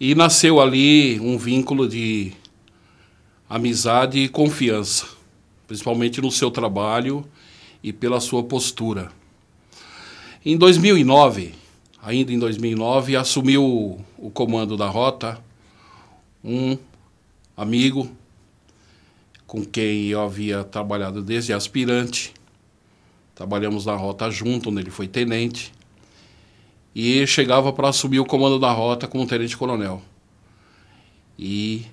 E nasceu ali um vínculo de amizade e confiança, principalmente no seu trabalho e pela sua postura. Em 2009, ainda em 2009, assumiu o comando da rota um amigo com quem eu havia trabalhado desde aspirante. Trabalhamos na rota junto, onde ele foi tenente. E chegava para assumir o comando da rota como tenente-coronel. E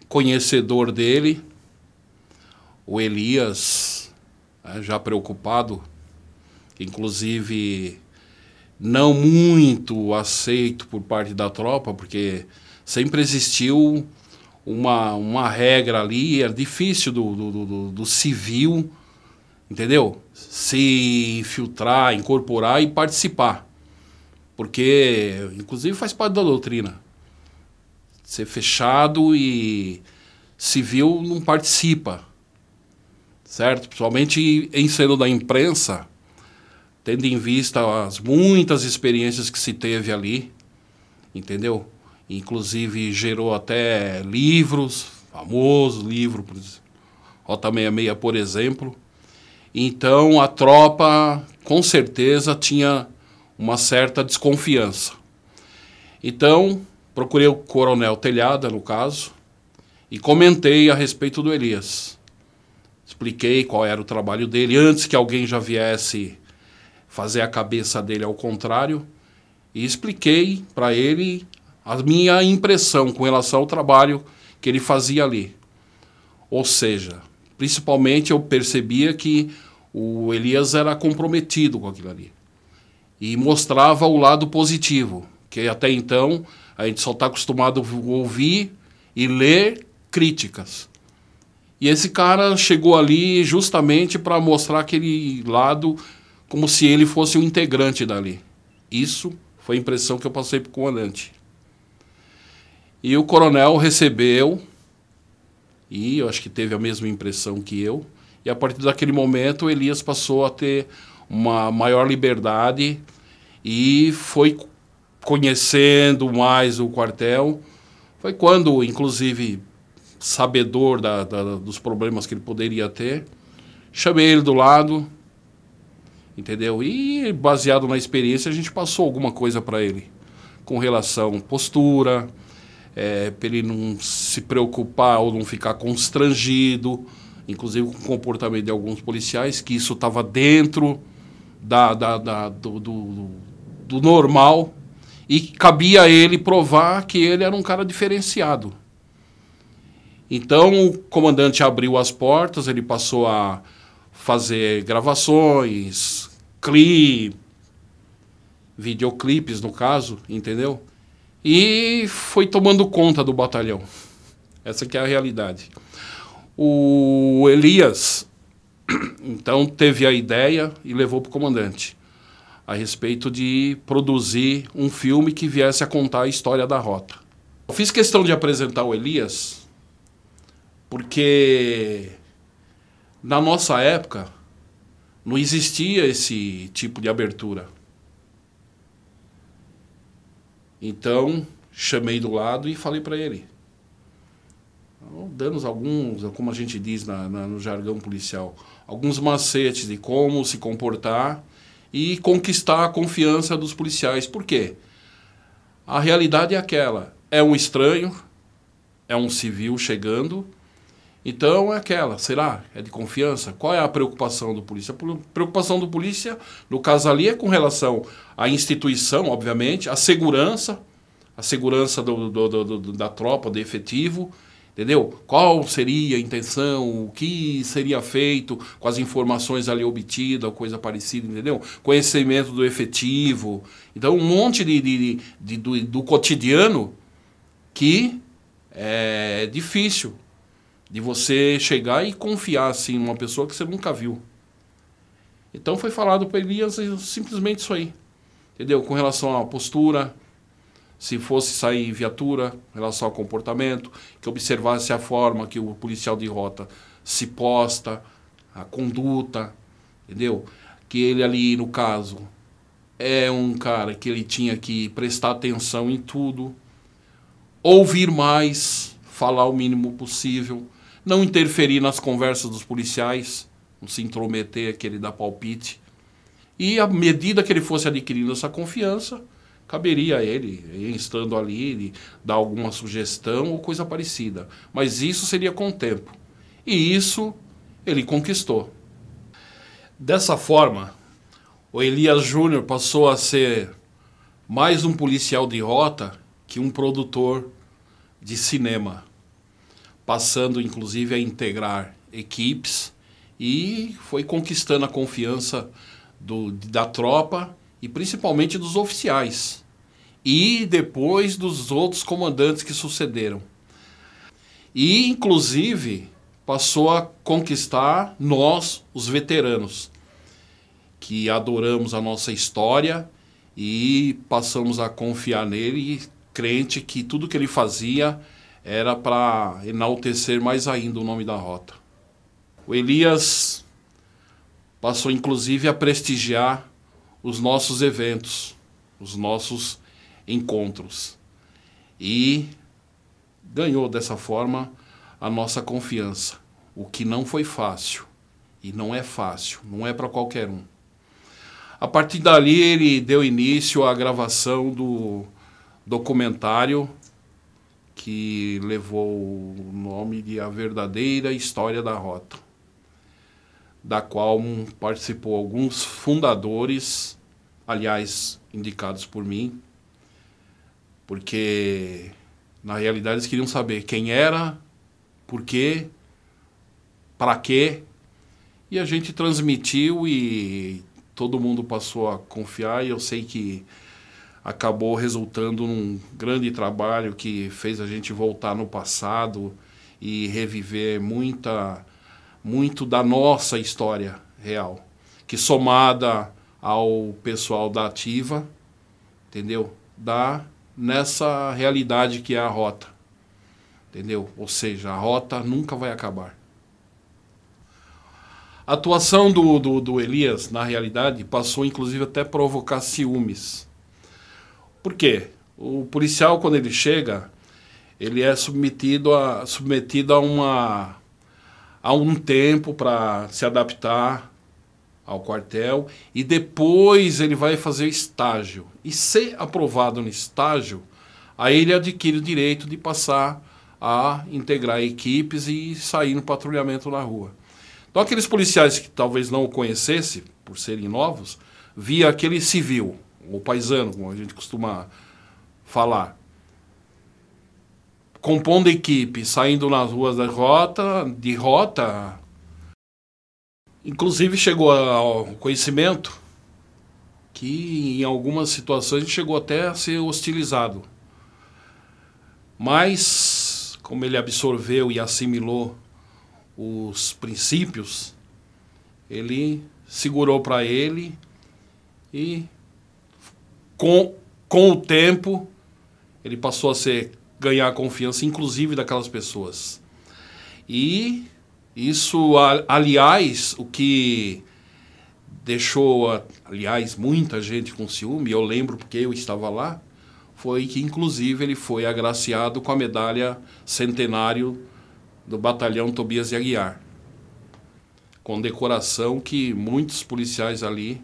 conhecedor dele, o Elias, já preocupado, inclusive não muito aceito por parte da tropa, porque sempre existiu uma regra ali, era difícil do civil, entendeu? Se infiltrar, incorporar e participar. Porque, inclusive, faz parte da doutrina. Ser fechado e civil não participa, certo? Principalmente em sendo da imprensa, tendo em vista as muitas experiências que se teve ali, entendeu? Inclusive gerou até livros, famoso livro, Rota 66, por exemplo. Então a tropa, com certeza, tinha uma certa desconfiança. Então, procurei o coronel Telhada, no caso, e comentei a respeito do Elias. Expliquei qual era o trabalho dele, antes que alguém já viesse fazer a cabeça dele ao contrário, e expliquei para ele a minha impressão com relação ao trabalho que ele fazia ali. Ou seja, principalmente eu percebia que o Elias era comprometido com aquilo ali. E mostrava o lado positivo, que até então a gente só está acostumado a ouvir e ler críticas. E esse cara chegou ali justamente para mostrar aquele lado como se ele fosse um integrante dali. Isso foi a impressão que eu passei para o comandante. E o coronel recebeu, e eu acho que teve a mesma impressão que eu, e a partir daquele momento o Elias passou a ter uma maior liberdade e foi conhecendo mais o quartel. Foi quando, inclusive, sabedor dos problemas que ele poderia ter, chamei ele do lado, entendeu? E, baseado na experiência, a gente passou alguma coisa para ele, com relação à postura, para ele não se preocupar ou não ficar constrangido, inclusive com o comportamento de alguns policiais, que isso estava dentro do normal, e cabia a ele provar que ele era um cara diferenciado. Então o comandante abriu as portas, ele passou a fazer gravações, videoclipes no caso, entendeu? E foi tomando conta do batalhão. Essa que é a realidade. O Elias, então, teve a ideia e levou para o comandante a respeito de produzir um filme que viesse a contar a história da rota. Eu fiz questão de apresentar o Elias porque na nossa época não existia esse tipo de abertura. Então, chamei do lado e falei para ele, dando alguns, como a gente diz no jargão policial, alguns macetes de como se comportar e conquistar a confiança dos policiais. Por quê? A realidade é aquela, é um estranho, é um civil chegando, então é aquela, será? É de confiança? Qual é a preocupação do polícia? A preocupação do polícia, no caso ali, é com relação à instituição, obviamente, à segurança da tropa, do efetivo, entendeu? Qual seria a intenção, o que seria feito com as informações ali obtidas, coisa parecida, entendeu? Conhecimento do efetivo. Então, um monte do cotidiano que é difícil de você chegar e confiar assim, numa pessoa que você nunca viu. Então, foi falado para Elias simplesmente isso aí, entendeu? Com relação à postura, se fosse sair viatura, em relação ao comportamento, que observasse a forma que o policial de rota se posta, a conduta, entendeu? Que ele ali, no caso, é um cara que ele tinha que prestar atenção em tudo, ouvir mais, falar o mínimo possível, não interferir nas conversas dos policiais, não se intrometer, aquele dar palpite. E à medida que ele fosse adquirindo essa confiança, caberia a ele, estando ali, ele dar alguma sugestão ou coisa parecida. Mas isso seria com o tempo. E isso ele conquistou. Dessa forma, o Elias Júnior passou a ser mais um policial de rota que um produtor de cinema, passando inclusive a integrar equipes e foi conquistando a confiança da tropa e principalmente dos oficiais e depois dos outros comandantes que sucederam. E inclusive passou a conquistar nós, os veteranos, que adoramos a nossa história e passamos a confiar nele, crente que tudo que ele fazia era para enaltecer mais ainda o nome da rota. O Elias passou inclusive a prestigiar os nossos eventos, os nossos encontros. E ganhou dessa forma a nossa confiança, o que não foi fácil. E não é fácil, não é para qualquer um. A partir dali ele deu início à gravação do documentário que levou o nome de A Verdadeira História da Rota, da qual participou alguns fundadores, aliás, indicados por mim, porque na realidade eles queriam saber quem era, por quê, para quê, e a gente transmitiu e todo mundo passou a confiar, e eu sei que acabou resultando num grande trabalho que fez a gente voltar no passado e reviver muito da nossa história real, que somada ao pessoal da ativa, entendeu? Dá nessa realidade que é a rota, entendeu? Ou seja, a rota nunca vai acabar. A atuação do Elias, na realidade, passou inclusive até a provocar ciúmes. Por quê? O policial, quando ele chega, ele é submetido a um tempo para se adaptar ao quartel e depois ele vai fazer estágio. E ser aprovado no estágio, aí ele adquire o direito de passar a integrar equipes e sair no patrulhamento na rua. Então aqueles policiais que talvez não o conhecessem, por serem novos, via aquele civil, ou paisano, como a gente costuma falar, compondo equipe, saindo nas ruas de rota, inclusive chegou ao conhecimento que em algumas situações chegou até a ser hostilizado. Mas, como ele absorveu e assimilou os princípios, ele segurou para ele e com o tempo ele passou a ganhar a confiança, inclusive daquelas pessoas. E isso, aliás, o que deixou, aliás, muita gente com ciúme, eu lembro porque eu estava lá, foi que, inclusive, ele foi agraciado com a medalha centenário do Batalhão Tobias de Aguiar, condecoração que muitos policiais ali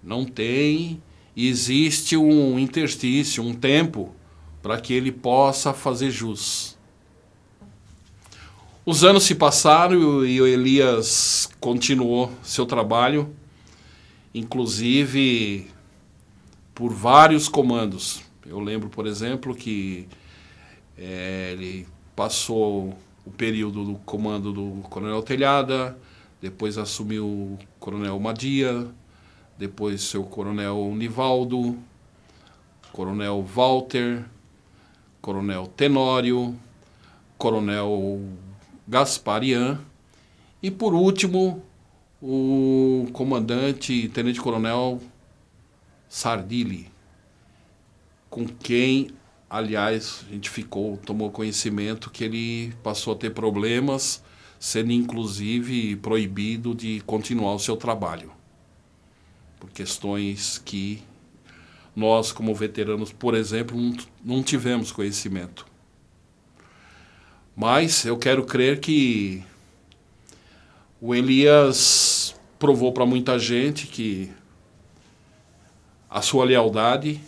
não têm, e existe um interstício, um tempo, para que ele possa fazer jus. Os anos se passaram e o Elias continuou seu trabalho, inclusive por vários comandos. Eu lembro, por exemplo, que ele passou o período do comando do Coronel Telhada, depois assumiu o Coronel Madia, depois seu Coronel Nivaldo, Coronel Walter, Coronel Tenório, Coronel Gasparian e, por último, o comandante Tenente-Coronel Sardilli, com quem, aliás, a gente tomou conhecimento que ele passou a ter problemas, sendo inclusive proibido de continuar o seu trabalho, por questões que nós, como veteranos, por exemplo, não tivemos conhecimento. Mas eu quero crer que o Elias provou para muita gente que a sua lealdade,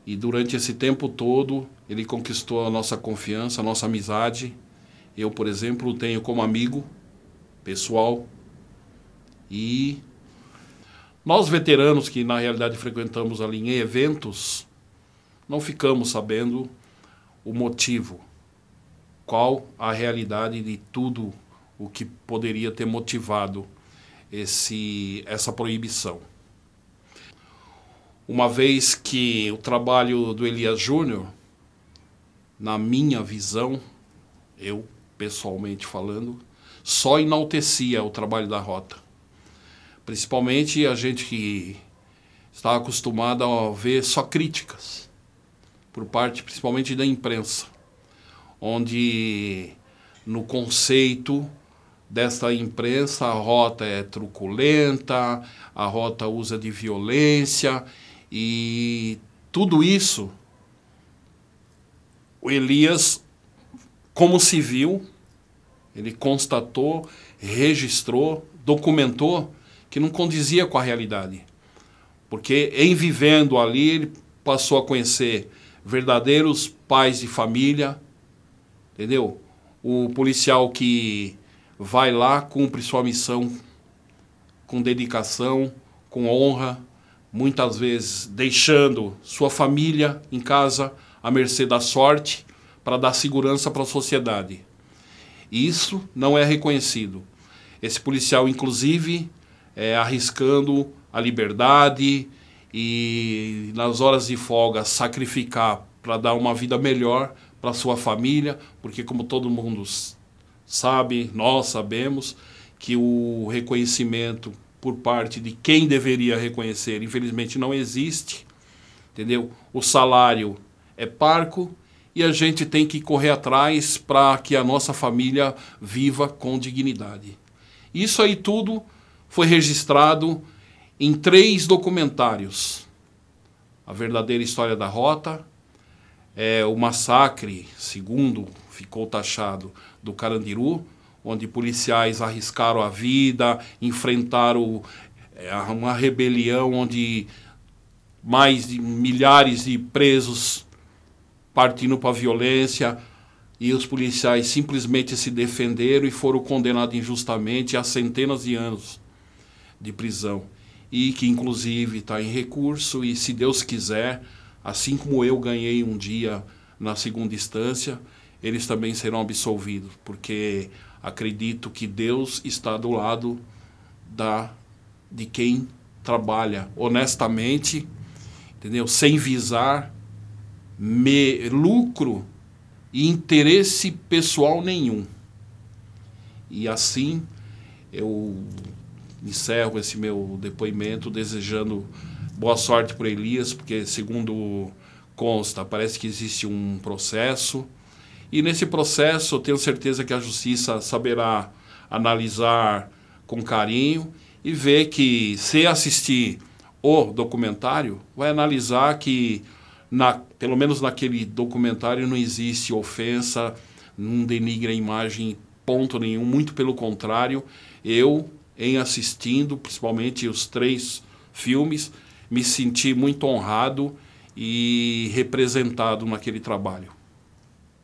e durante esse tempo todo ele conquistou a nossa confiança, a nossa amizade. Eu, por exemplo, o tenho como amigo pessoal. E nós veteranos que na realidade frequentamos ali em eventos, não ficamos sabendo o motivo, qual a realidade de tudo o que poderia ter motivado essa proibição. Uma vez que o trabalho do Elias Júnior, na minha visão, eu pessoalmente falando, só enaltecia o trabalho da Rota. Principalmente a gente que está acostumado a ver só críticas, por parte principalmente da imprensa, onde no conceito desta imprensa a Rota é truculenta, a Rota usa de violência, e tudo isso o Elias, como civil, ele constatou, registrou, documentou que não condizia com a realidade. Porque em vivendo ali, ele passou a conhecer verdadeiros pais de família, entendeu? O policial que vai lá, cumpre sua missão com dedicação, com honra, muitas vezes deixando sua família em casa à mercê da sorte para dar segurança para a sociedade. E isso não é reconhecido. Esse policial, inclusive, arriscando a liberdade e nas horas de folga sacrificar para dar uma vida melhor para sua família, porque como todo mundo sabe, nós sabemos que o reconhecimento por parte de quem deveria reconhecer, infelizmente não existe, entendeu? O salário é parco e a gente tem que correr atrás para que a nossa família viva com dignidade. Isso aí tudo foi registrado em 3 documentários. A verdadeira história da Rota, o massacre, segundo ficou taxado, do Carandiru, onde policiais arriscaram a vida, enfrentaram uma rebelião onde mais de milhares de presos partindo para a violência, e os policiais simplesmente se defenderam e foram condenados injustamente a centenas de anos de prisão. E que inclusive está em recurso, e se Deus quiser, assim como eu ganhei um dia na segunda instância, eles também serão absolvidos, porque acredito que Deus está do lado de quem trabalha honestamente, entendeu? Sem visar lucro e interesse pessoal nenhum. E assim eu encerro esse meu depoimento desejando boa sorte para Elias, porque segundo consta, parece que existe um processo, e nesse processo eu tenho certeza que a justiça saberá analisar com carinho e ver que, se assistir o documentário, vai analisar que pelo menos naquele documentário não existe ofensa, não denigra a imagem, ponto nenhum, muito pelo contrário. Eu, em assistindo, principalmente os 3 filmes, me senti muito honrado e representado naquele trabalho.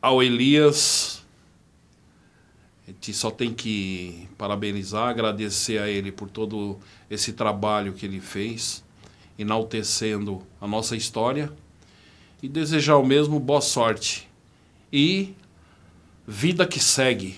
Ao Elias, a gente só tem que parabenizar, agradecer a ele por todo esse trabalho que ele fez, enaltecendo a nossa história, e desejar o mesmo boa sorte. E vida que segue.